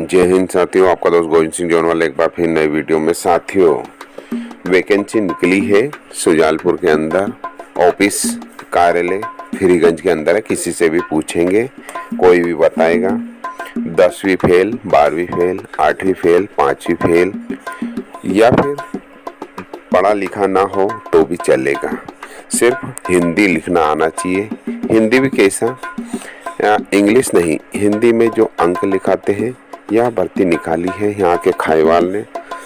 जय हिंद साथियों, आपका दोस्त गोविंद सिंह जोनवाल एक बार फिर नई वीडियो में। साथियों, वैकेंसी निकली है सुजालपुर के अंदर, ऑफिस कार्यालय फ्रीगंज के अंदर है। किसी से भी पूछेंगे, कोई भी बताएगा। 10वीं फेल, 12वीं फेल, 8वीं फेल, 5वीं फेल या फिर पढ़ा लिखा ना हो तो भी चलेगा, सिर्फ हिंदी लिखना आना चाहिए। हिंदी भी कैसा, इंग्लिश नहीं, हिंदी में जो अंक लिखाते हैं। यह भर्ती निकाली है यहाँ के खाईवाल ने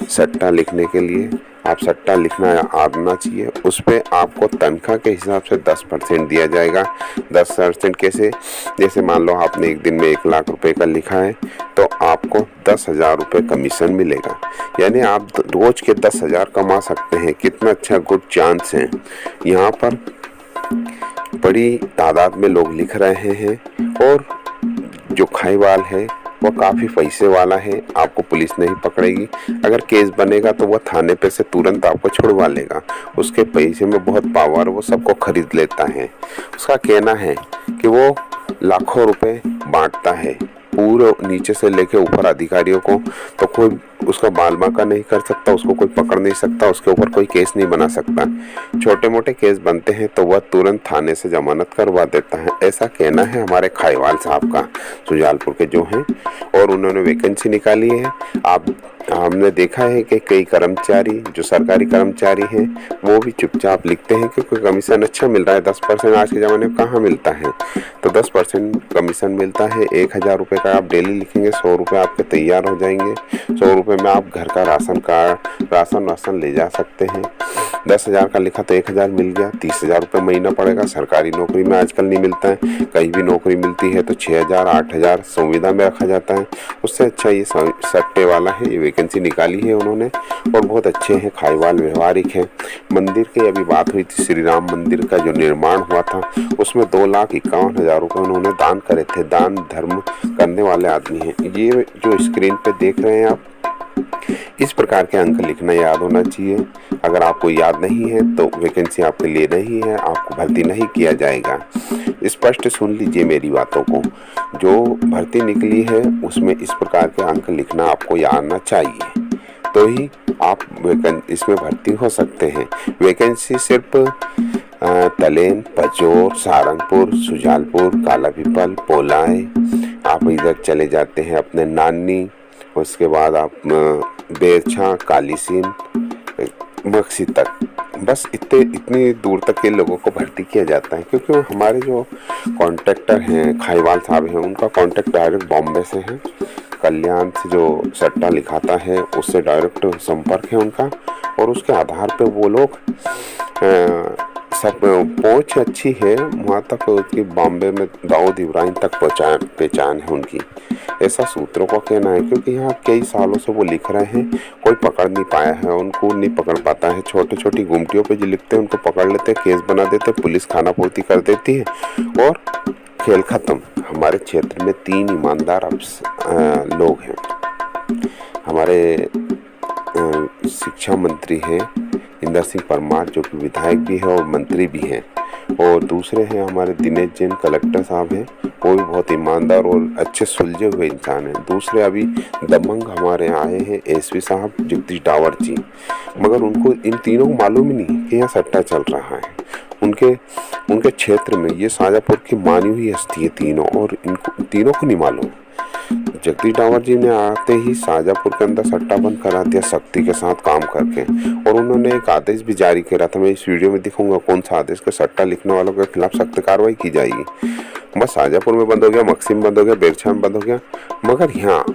सट्टा लिखने के लिए। आप सट्टा लिखना आना चाहिए। उस पर आपको तनख्वाह के हिसाब से 10% दिया जाएगा। 10% कैसे, जैसे मान लो आपने एक दिन में 1 लाख रुपए का लिखा है तो आपको 10,000 रुपये कमीशन मिलेगा। यानी आप रोज के 10,000 कमा सकते हैं। कितना अच्छा गुड चांस है। यहाँ पर बड़ी तादाद में लोग लिख रहे हैं और जो खाईवाल है वो काफ़ी पैसे वाला है। आपको पुलिस नहीं पकड़ेगी। अगर केस बनेगा तो वह थाने पे से तुरंत आपको छुड़वा लेगा। उसके पैसे में बहुत पावर, वो सबको खरीद लेता है। उसका कहना है कि वो लाखों रुपए बांटता है पूरे नीचे से लेके ऊपर अधिकारियों को। तो कोई उसका बाल बांका नहीं कर सकता, उसको कोई पकड़ नहीं सकता, उसके ऊपर कोई केस नहीं बना सकता। छोटे मोटे केस बनते हैं तो वह तुरंत थाने से जमानत करवा देता है। ऐसा कहना है हमारे खाईवाल साहब का, सुजालपुर के जो हैं, और उन्होंने वैकेंसी निकाली है। हमने देखा है कि कई कर्मचारी जो सरकारी कर्मचारी हैं वो भी चुपचाप लिखते हैं क्योंकि कमीशन अच्छा मिल रहा है। 10% आज के ज़माने में कहाँ मिलता है। तो 10% कमीशन मिलता है। 1,000 रुपये का आप डेली लिखेंगे, 100 रुपये आपके तैयार हो जाएंगे। 100 रुपये में आप घर का राशन ले जा सकते हैं। 10,000 का लिखा तो 1,000 मिल गया, 30,000 रुपये महीना पड़ेगा। सरकारी नौकरी में आजकल नहीं मिलता है, कहीं भी नौकरी मिलती है तो 6,000 8,000 संविदा में रखा जाता है। उससे अच्छा ये सट्टे वाला है। ये वैकेंसी निकाली है उन्होंने और बहुत अच्छे हैं खाईवाल, व्यवहारिक हैं। मंदिर की अभी बात हुई थी, श्री राम मंदिर का जो निर्माण हुआ था उसमें 2,51,000 रुपये उन्होंने दान करे थे। दान धर्म करने वाले आदमी हैं। ये जो स्क्रीन पे देख रहे हैं आप, इस प्रकार के अंक लिखना याद होना चाहिए। अगर आपको याद नहीं है तो वैकेंसी आपके लिए नहीं है, आपको भर्ती नहीं किया जाएगा। स्पष्ट सुन लीजिए मेरी बातों को। जो भर्ती निकली है उसमें इस प्रकार के अंक लिखना आपको याद आना चाहिए, तो ही आप इसमें भर्ती हो सकते हैं। वैकेंसी सिर्फ तलेन, पचोर, सारंगपुर, सुजालपुर, कालापीपल, पोलाय, आप इधर चले जाते हैं अपने नानी, उसके बाद आप बेरछा, कालीसीन, मक्सी तक, बस इतनी दूर तक के लोगों को भर्ती किया जाता है। क्योंकि हमारे जो कॉन्ट्रैक्टर हैं खाईवाल साहब हैं, उनका कॉन्टैक्ट डायरेक्ट बॉम्बे से है। कल्याण से जो सट्टा लिखाता है उससे डायरेक्ट संपर्क है उनका, और उसके आधार पे वो लोग सब पहुँच अच्छी है वहाँ तक कि बॉम्बे में दाऊद इब्राहिम तक पहचान है उनकी, ऐसा सूत्रों का कहना है। क्योंकि यहाँ कई सालों से वो लिख रहे हैं, कोई पकड़ नहीं पाया है, उनको नहीं पकड़ पाता है। छोटी छोटी गुमटियों पे जो लिखते हैं उनको पकड़ लेते हैं, केस बना देते हैं, पुलिस खाना पूर्ति कर देती है और खेल खत्म। हमारे क्षेत्र में 3 ईमानदार लोग हैं। हमारे शिक्षा मंत्री हैं इंदर सिंह परमार, जो कि विधायक भी है और मंत्री भी हैं, और दूसरे हैं हमारे दिनेश जैन कलेक्टर साहब हैं, वो भी बहुत ईमानदार और अच्छे सुलझे हुए इंसान हैं। दूसरे अभी दबंग हमारे यहाँ आए हैं एसपी साहब जगदीश डावर जी, मगर उनको इन तीनों को मालूम ही नहीं कि यहाँ सट्टा चल रहा है। उनके क्षेत्र में ये शाजापुर की मानी हुई हस्ती है तीनों, और इनको तीनों को नहीं मालूम। जगदीश डावर जी ने आते ही शाजापुर के अंदर सट्टा बंद करा दिया शक्ति के साथ काम करके, और उन्होंने एक आदेश भी जारी किया था। मैं इस वीडियो में दिखाऊंगा कौन सा आदेश के सट्टा लिखने वालों के खिलाफ सख्त कार्रवाई की जाएगी। बस शाजापुर में बंद हो गया, मक्सी में बंद हो गया, बेरछा में बंद हो गया, मगर यहाँ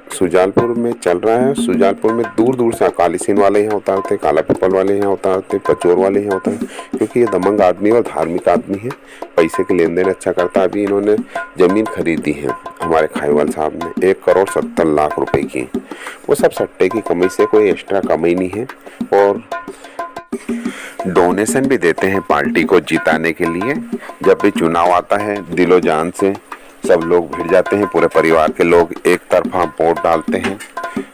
सुजालपुर में चल रहा है। सुजालपुर में दूर दूर से कालीसीन वाले यहाँ उतारते, कालापीपल वाले यहाँ उतारते, पचोर वाले यहाँ उतारते, क्योंकि ये दबंग आदमी और धार्मिक आदमी है, पैसे के लेन देन अच्छा करता है। अभी इन्होंने ज़मीन खरीदी है हमारे खाईवाल साहब ने 1,70,00,000 रुपए की। वो सब सट्टे की कमाई से, कोई एक्स्ट्रा कमाई नहीं है। और डोनेशन भी देते हैं पार्टी को जिताने के लिए। जब भी चुनाव आता है दिलो जान से सब लोग भिड़ जाते हैं, पूरे परिवार के लोग एक तरफा वोट डालते हैं।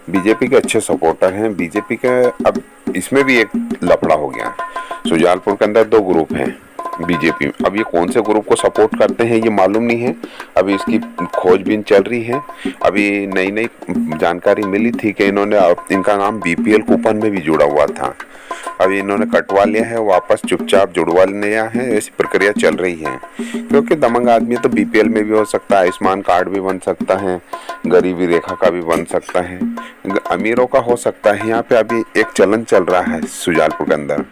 बीजेपी के अच्छे सपोर्टर हैं। बीजेपी के अब इसमें भी एक लफड़ा हो गया। सुजालपुर के अंदर 2 ग्रुप हैं, बीजेपी में। अब ये कौन से ग्रुप को सपोर्ट करते हैं ये मालूम नहीं है, अभी इसकी खोजबीन चल रही है। अभी नई नई जानकारी मिली थी कि इनका नाम बीपीएल कूपन में भी जुड़ा हुआ था, अभी इन्होंने कटवा लिया है, वापस चुपचाप जुड़वा लिया है, ऐसी प्रक्रिया चल रही है। क्योंकि दबंग आदमी तो बीपीएल में भी हो सकता है, आयुष्मान कार्ड भी बन सकता है, गरीबी रेखा का भी बन सकता है, अमीरों का हो सकता है। यहाँ पे अभी एक चलन चल रहा है सुजालपुर के अंदर,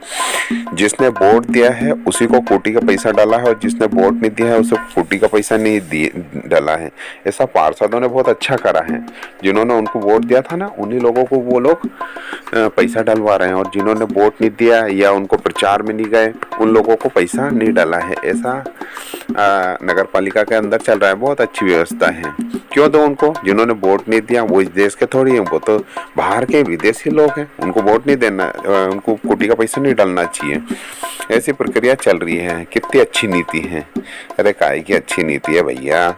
जिसने वोट दिया है उसी को कोटी का पैसा डाला है, और जिसने वोट नहीं दिया है उसे कोटी का पैसा नहीं डाला है। ऐसा पार्षदों ने बहुत अच्छा करा है, जिन्होंने उनको वोट दिया था ना, उन्हीं लोगों को वो लोग पैसा डलवा रहे हैं, और जिन्होंने वोट नहीं दिया या उनको प्रचार में नहीं गए उन लोगों को पैसा नहीं डाला है। ऐसा नगर पालिका के अंदर चल रहा है, बहुत अच्छी व्यवस्था है। क्यों दो उनको, जिन्होंने वोट नहीं दिया वो इस देश के थोड़ी हैं, वो तो बाहर के विदेशी लोग हैं, उनको वोट नहीं देना, उनको कोटी का पैसा नहीं डालना चाहिए। ऐसी प्रक्रिया चल रही है। कितनी अच्छी नीति है, अरे काहे की अच्छी नीति है भैया,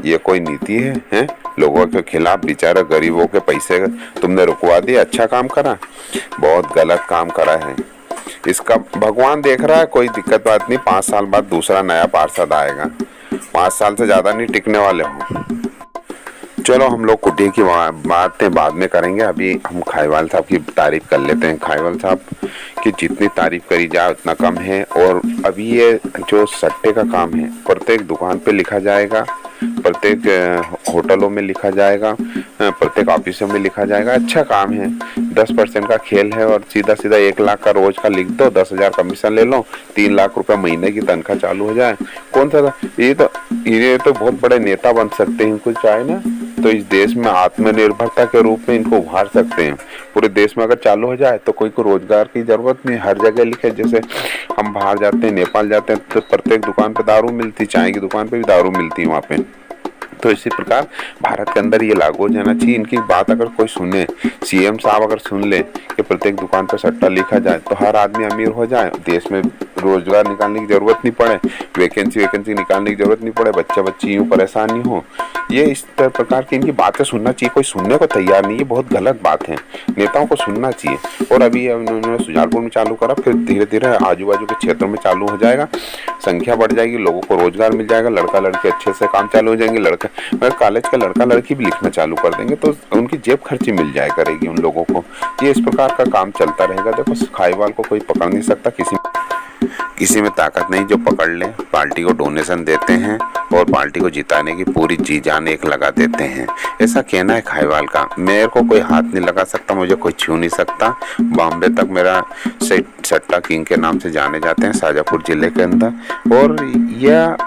ये कोई नीति है? लोगों के खिलाफ बेचारे गरीबों के पैसे तुमने रुकवा दिए, अच्छा काम करा? बहुत गलत काम करा है। इसका भगवान देख रहा है, कोई दिक्कत बात नहीं, 5 साल बाद दूसरा नया पार्षद आएगा, 5 साल से ज़्यादा नहीं टिकने वाले हो। चलो हम लोग कुटी की बातें बाद में करेंगे, अभी हम खाईवाल साहब की तारीफ कर लेते हैं। खाईवाल साहब की जितनी तारीफ करी जाए उतना कम है। और अभी ये जो सट्टे का काम है, प्रत्येक दुकान पे लिखा जाएगा, प्रत्येक होटलों में लिखा जाएगा, प्रत्येक ऑफिसों में लिखा जाएगा। अच्छा काम है, 10% का खेल है, और सीधा सीधा 1 लाख का रोज का लिख दो, 10,000 कमीशन ले लो, 3 लाख रुपए महीने की तनख्वाह चालू हो जाए। कौन सा ये तो बहुत बड़े नेता बन सकते हैं, कुछ चाहे ना तो इस देश में आत्मनिर्भरता के रूप में इनको उभार सकते हैं। पूरे देश में अगर चालू हो जाए तो कोई को रोजगार की जरूरत नहीं, हर जगह लिखे। जैसे हम बाहर जाते हैं, नेपाल जाते हैं, तो प्रत्येक दुकान पे दारू मिलती, चाय की दुकान पे भी दारू मिलती है वहाँ पे। तो इसी प्रकार भारत के अंदर ये लागू हो जाना चाहिए। इनकी बात अगर कोई सुने, सीएम साहब अगर सुन ले कि प्रत्येक दुकान पर सट्टा लिखा जाए, तो हर आदमी अमीर हो जाए, देश में रोजगार निकालने की जरूरत नहीं पड़े, वैकेंसी निकालने की जरूरत नहीं पड़े, बच्ची यूँ परेशान नहीं हो। ये इस प्रकार की इनकी बातें सुनना चाहिए। कोई सुनने को तैयार नहीं, ये बहुत गलत बात है, नेताओं को सुनना चाहिए। और अभी उन्होंने सुजालपुर में चालू करा, फिर धीरे धीरे आजू बाजू के क्षेत्रों में चालू हो जाएगा, संख्या बढ़ जाएगी, लोगों को रोजगार मिल जाएगा, लड़का लड़की अच्छे से काम चालू हो जाएंगे। अगर कॉलेज का लड़का लड़की भी लिखना चालू कर देंगे तो उनकी जेब खर्ची मिल जाया करेगी उन लोगों को। ये इस प्रकार का काम चलता रहेगा। देखो खाईवाल को कोई पकड़ नहीं सकता, किसी में ताकत नहीं जो पकड़ ले। पार्टी को डोनेशन देते हैं और पार्टी को जिताने की पूरी जी जान एक लगा देते हैं, ऐसा कहना है खाईवाल का। मेरे को कोई हाथ नहीं लगा सकता, मुझे कोई छू नहीं सकता। बॉम्बे तक मेरा सट्टा किंग के नाम से जाने जाते हैं शाजापुर जिले के अंदर। और यह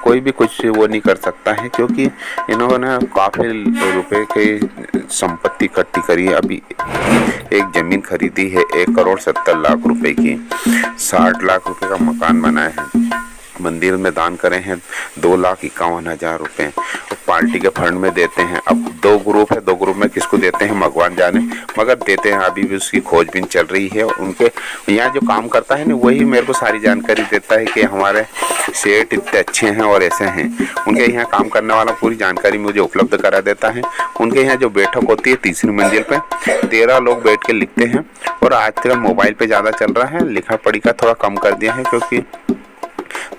कोई भी कुछ वो नहीं कर सकता है, क्योंकि इन्होंने काफ़ी रुपए की संपत्ति इकट्ठी करी है। अभी एक ज़मीन खरीदी है 1,70,00,000 रुपए की, 60 लाख रुपए का मकान बनाए हैं, मंदिर में दान करे हैं 2,51,000 रुपए, पार्टी के फंड में देते हैं। अब 2 ग्रुप है, 2 ग्रुप में किसको देते हैं भगवान जाने, मगर देते हैं। अभी भी उसकी खोजबीन चल रही है। उनके यहाँ जो काम करता है ना, वही मेरे को सारी जानकारी देता है कि हमारे सेठ इतने अच्छे हैं और ऐसे हैं। उनके यहाँ काम करने वाला पूरी जानकारी मुझे उपलब्ध करा देता है। उनके यहाँ जो बैठक होती है 3री मंजिल पे 13 लोग बैठ के लिखते हैं। और आजकल मोबाइल पे ज़्यादा चल रहा है, लिखा पढ़ी का थोड़ा कम कर दिया है, क्योंकि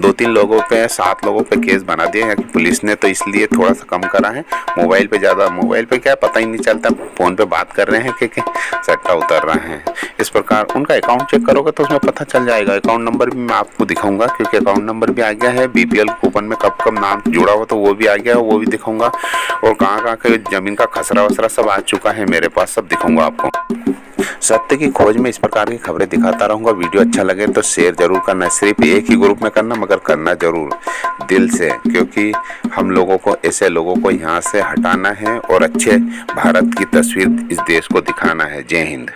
2-3 लोगों पे 7 लोगों पे केस बना दिया है कि पुलिस ने, तो इसलिए थोड़ा सा कम करा है। मोबाइल पे ज़्यादा, मोबाइल पे क्या पता ही नहीं चलता, फ़ोन पे बात कर रहे हैं कि सट्टा उतर रहा है। इस प्रकार उनका अकाउंट चेक करोगे तो उसमें पता चल जाएगा। अकाउंट नंबर भी मैं आपको दिखाऊंगा, क्योंकि अकाउंट नंबर भी आ गया है। बीपीएल कूपन में कब कब नाम जुड़ा हुआ तो वो भी आ गया है, वो भी दिखाऊंगा। और कहाँ के ज़मीन का खसरा वसरा सब आ चुका है मेरे पास, सब दिखाऊंगा आपको। सत्य की खोज में इस प्रकार की खबरें दिखाता रहूंगा। वीडियो अच्छा लगे तो शेयर जरूर करना, सिर्फ एक ही ग्रुप में करना, मगर करना जरूर दिल से, क्योंकि हम लोगों को, ऐसे लोगों को यहाँ से हटाना है और अच्छे भारत की तस्वीर इस देश को दिखाना है। जय हिंद।